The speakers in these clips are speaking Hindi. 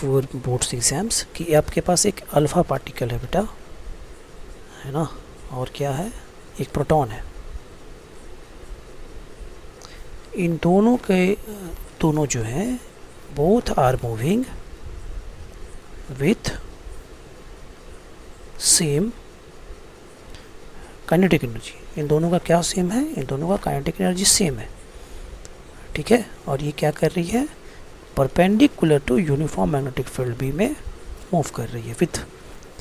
बिफोर बोर्ड्स एग्जाम्स कि आपके पास एक अल्फ़ा पार्टिकल है बेटा, है ना, और क्या है, एक प्रोटॉन है। इन दोनों के दोनों जो हैं both are moving with same kinetic energy. इन दोनों का क्या सेम है, इन दोनों का काइनेटिक एनर्जी सेम है, ठीक है। और ये क्या कर रही है, perpendicular to uniform magnetic field B में मूव कर रही है विथ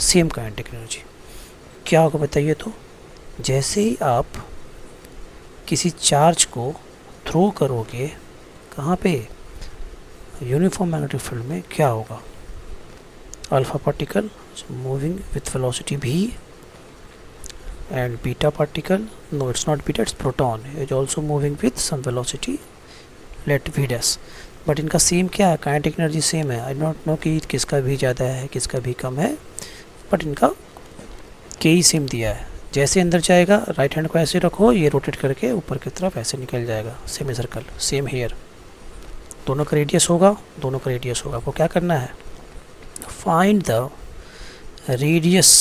सेम काइनेटिक एनर्जी। क्या होगा बताइए तो, जैसे ही आप किसी चार्ज को थ्रो करोगे कहाँ पे, यूनिफॉर्म मैग्नेटिक फील्ड में, क्या होगा, alpha particle moving with velocity v and beta particle, no it's not beta, it's proton, is also moving with some velocity, let v dash, but इनका सेम क्या है, काइनेटिक एनर्जी सेम है। आई डोंट नो कि किसका भी ज़्यादा है किसका भी कम है, बट इनका के ही सेम दिया है। जैसे अंदर जाएगा राइट हैंड को ऐसे रखो, ये रोटेट करके ऊपर की तरफ ऐसे निकल जाएगा, सेमी सर्कल, सेम हेयर, दोनों का रेडियस होगा, दोनों का रेडियस होगा। आपको क्या करना है, फाइंड द रेडियस,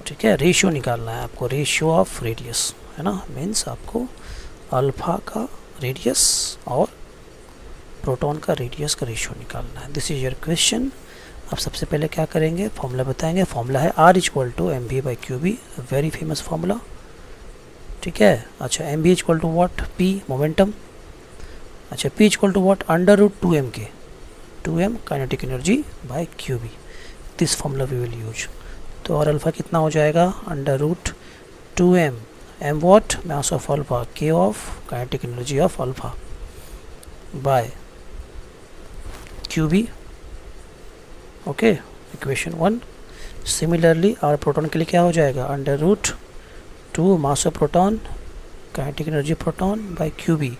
ठीक है, रेशियो निकालना है आपको, रेशियो ऑफ रेडियस, है ना, मीन्स आपको अल्फा का रेडियस और प्रोटॉन का रेडियस का रेशियो निकालना है। This is your question. अब सबसे पहले क्या करेंगे, फॉर्मूला बताएंगे। फॉर्मूला है R equal to m v by q B, very famous formula, ठीक है। अच्छा, m v equal to what, P momentum, अच्छा P equal to what, under root 2m K, 2m kinetic energy by Q B, this formula we will use. तो और अल्फ़ा कितना हो जाएगा, under root 2m, m what, mass of alpha, K of kinetic energy of alpha by Q B, okay, equation 1। Similarly R proton के लिए क्या हो जाएगा, under root 2 mass of proton kinetic energy proton by Q B,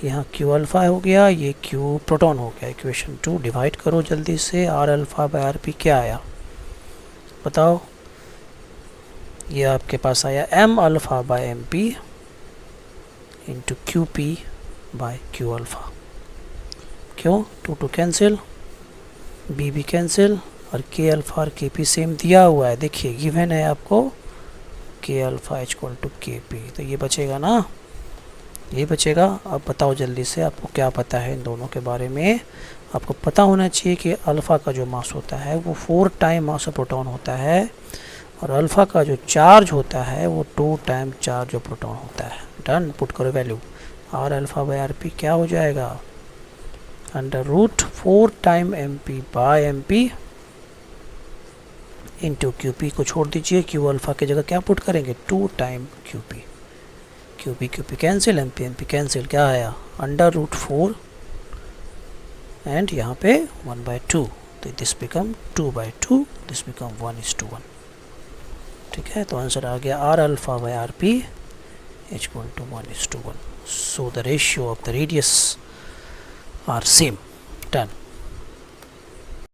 यहाँ क्यू अल्फ़ा हो गया, ये क्यू प्रोटॉन हो गया। इक्वेशन 2 डिवाइड करो जल्दी से, R alpha by R P क्या आया बताओ, ये आपके पास आया M alpha by M P into Q P by Q alpha. क्यों, 2 2 कैंसिल, बी भी कैंसिल, और के अल्फ़ा और के पी सेम दिया हुआ है, देखिए गिवन है आपको के अल्फ़ा इक्वल टू के पी, तो ये बचेगा ना, ये बचेगा। अब बताओ जल्दी से, आपको क्या पता है इन दोनों के बारे में। आपको पता होना चाहिए कि अल्फ़ा का जो मास होता है वो 4 टाइम मास ऑफ प्रोटॉन होता है, और अल्फ़ा का जो चार्ज होता है वो 2 टाइम चार्ज ऑफ प्रोटॉन होता है। डन, पुट करो value, R alpha by R P क्या हो जाएगा, under root 4 time M P by M P into Q P को छोड़ दीजिए, क्यू अल्फ़ा की जगह क्या पुट करेंगे, 2 time Q P, Q P cancel, M P cancel, क्या आया, अंडर रूट 4 एंड यहाँ पे 1/2, तो दिस बिकम 2/2, दिस बिकम 1:1, ठीक है। तो आंसर आ गया R alpha by R P equal to 1:1। So the ratio of the radius R same. Done.